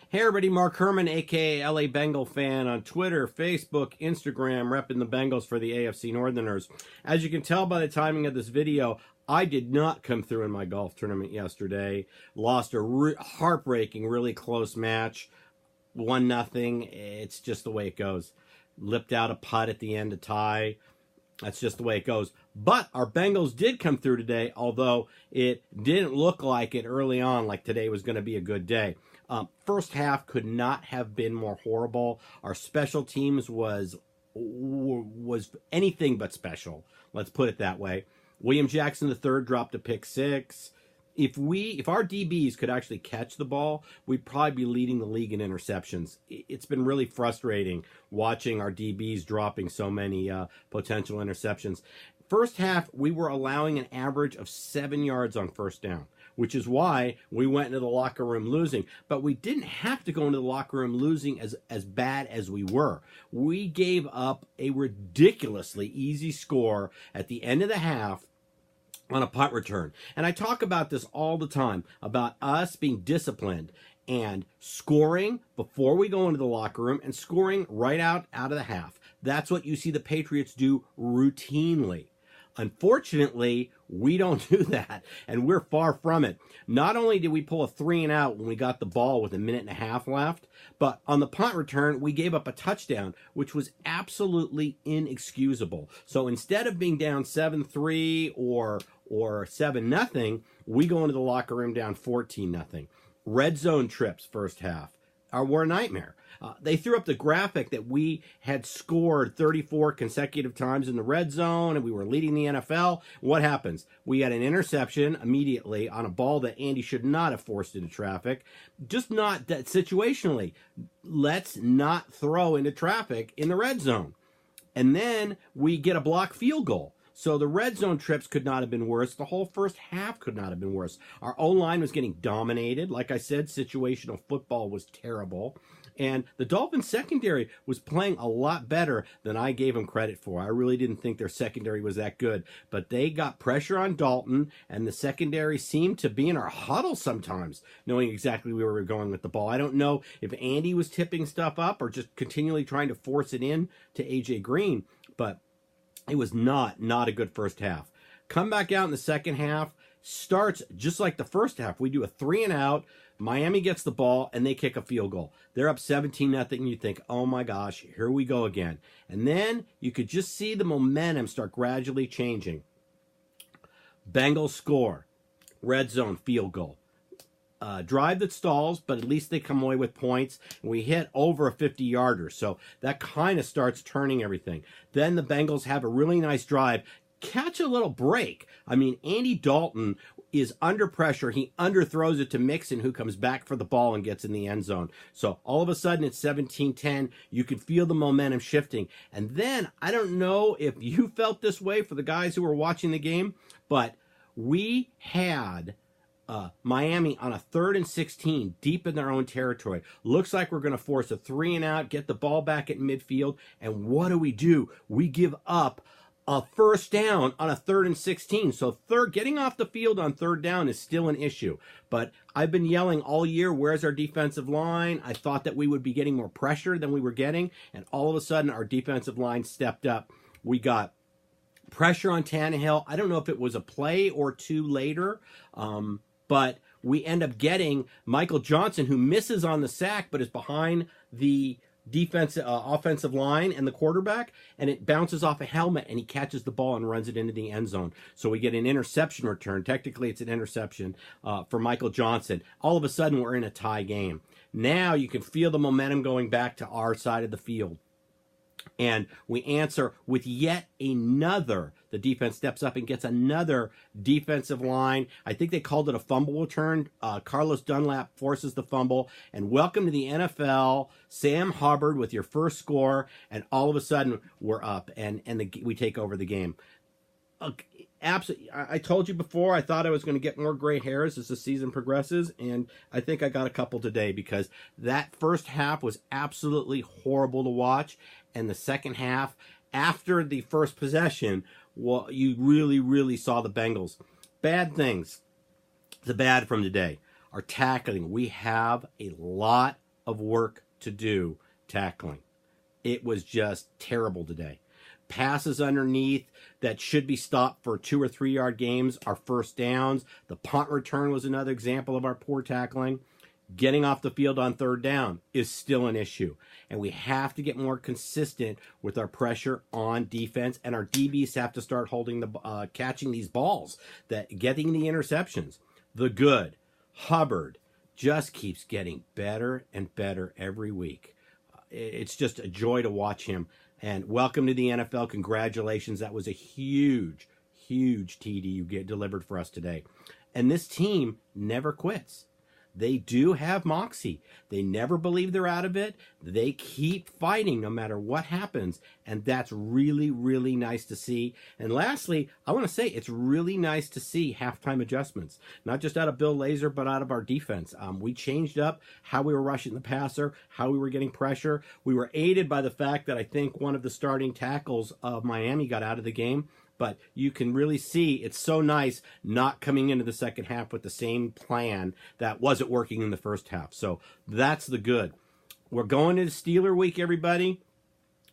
Hey everybody, Mark Herman, aka LA Bengal fan on Twitter, Facebook, Instagram, repping the Bengals for the AFC Northerners. As you can tell by the timing of this video, I did not come through in my golf tournament yesterday. Lost a heartbreaking, really close match. 1-0. It's just the way it goes. Lipped out a putt at the end to tie. That's just the way it goes. But our Bengals did come through today, although it didn't look like it early on, like today was going to be a good day. First half could not have been more horrible. Our special teams was anything but special. Let's put it that way. William Jackson III dropped a pick six. If our DBs could actually catch the ball, we'd probably be leading the league in interceptions. It's been really frustrating watching our DBs dropping so many potential interceptions. First half, we were allowing an average of 7 yards on first down, which is why we went into the locker room losing. But we didn't have to go into the locker room losing as bad as we were. We gave up a ridiculously easy score at the end of the half on a punt return. And I talk about this all the time, about us being disciplined and scoring before we go into the locker room and scoring right out of the half. That's what you see the Patriots do routinely. Unfortunately, we don't do that, and we're far from it. Not only did we pull a 3-and-out when we got the ball with a minute and a half left, but on the punt return, we gave up a touchdown, which was absolutely inexcusable. So instead of being down 7-3 or 7-0, we go into the locker room down 14-0. Red zone trips first half were a nightmare. They threw up the graphic that we had scored 34 consecutive times in the red zone and we were leading the NFL. What happens? We had an interception immediately on a ball that Andy should not have forced into traffic. Just not that situationally. Let's not throw into traffic in the red zone. And then we get a blocked field goal. So the red zone trips could not have been worse. The whole first half could not have been worse. Our O-line was getting dominated. Like I said, situational football was terrible. And the Dolphins secondary was playing a lot better than I gave them credit for. I really didn't think their secondary was that good. But they got pressure on Dalton, and the secondary seemed to be in our huddle sometimes, knowing exactly where we were going with the ball. I don't know if Andy was tipping stuff up or just continually trying to force it in to A.J. Green, but it was not a good first half. Come back out in the second half, starts just like the first half. We do a 3-and-out. Miami gets the ball, and they kick a field goal. They're up 17-0, and you think, oh my gosh, here we go again. And then you could just see the momentum start gradually changing. Bengals score. Red zone field goal. Drive that stalls, but at least they come away with points. And we hit over a 50-yarder, so that kind of starts turning everything. Then the Bengals have a really nice drive. Catch a little break. I mean, Andy Dalton is under pressure. He underthrows it to Mixon, who comes back for the ball and gets in the end zone. So all of a sudden it's 17-10. You can feel the momentum shifting. And then, I don't know if you felt this way for the guys who were watching the game, but we had Miami on a 3rd and 16 deep in their own territory. Looks like we're going to force a 3-and-out, get the ball back at midfield. And what do? We give up a first down on a 3rd and 16. So getting off the field on 3rd down is still an issue. But I've been yelling all year, where's our defensive line? I thought that we would be getting more pressure than we were getting. And all of a sudden, our defensive line stepped up. We got pressure on Tannehill. I don't know if it was a play or two later, but we end up getting Michael Johnson, who misses on the sack, but is behind the offensive line and the quarterback, and it bounces off a helmet, and he catches the ball and runs it into the end zone. So we get an interception return. Technically, it's an interception for Michael Johnson. All of a sudden, we're in a tie game. Now you can feel the momentum going back to our side of the field. And we answer with yet another. The defense steps up and gets another defensive line. I think they called it a fumble return. Carlos Dunlap forces the fumble. And welcome to the NFL. Sam Hubbard with your first score. And all of a sudden, we're up. And we take over the game. Absolutely. I told you before, I thought I was going to get more gray hairs as the season progresses, and I think I got a couple today, because that first half was absolutely horrible to watch, and the second half, after the first possession, well, you really saw the Bengals. Bad things. The bad from today. Our tackling. We have a lot of work to do tackling. It was just terrible today. Passes underneath that should be stopped for 2 or 3 yard games are first downs. The punt return was another example of our poor tackling. Getting off the field on third down is still an issue. And we have to get more consistent with our pressure on defense. And our DBs have to start holding the catching these balls, getting the interceptions. The good, Hubbard, just keeps getting better and better every week. It's just a joy to watch him. And welcome to the NFL. Congratulations. That was a huge, huge TD you delivered for us today. And this team never quits. They do have moxie. They never believe they're out of it. They keep fighting no matter what happens. And that's really, really nice to see. And lastly, I want to say it's really nice to see halftime adjustments, not just out of Bill Lazor, but out of our defense. We changed up how we were rushing the passer, how we were getting pressure. We were aided by the fact that I think one of the starting tackles of Miami got out of the game. But you can really see it's so nice not coming into the second half with the same plan that wasn't working in the first half. So that's the good. We're going to the Steeler week, everybody.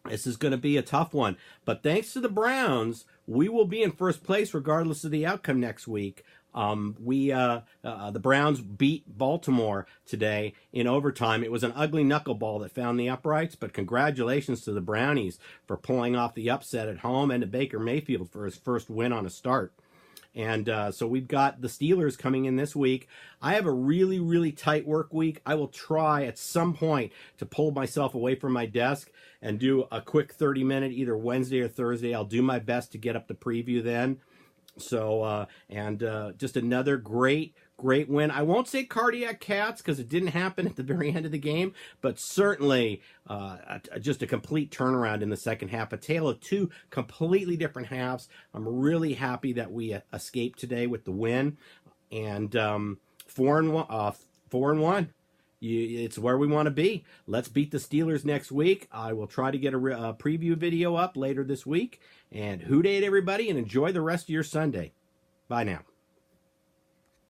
This is going to be a tough one. But thanks to the Browns, we will be in first place regardless of the outcome next week. The Browns beat Baltimore today in overtime. It was an ugly knuckleball that found the uprights, but congratulations to the Brownies for pulling off the upset at home and to Baker Mayfield for his first win on a start. And so we've got the Steelers coming in this week. I have a really, really tight work week. I will try at some point to pull myself away from my desk and do a quick 30-minute either Wednesday or Thursday. I'll do my best to get up the preview then. So, just another great win. I won't say cardiac cats because it didn't happen at the very end of the game, but certainly just a complete turnaround in the second half. A tale of two completely different halves. I'm really happy that we escaped today with the win. And 4-1. It's where we want to be. Let's beat the Steelers next week. I will try to get a preview video up later this week. And hoo-day, everybody, and enjoy the rest of your Sunday. Bye now.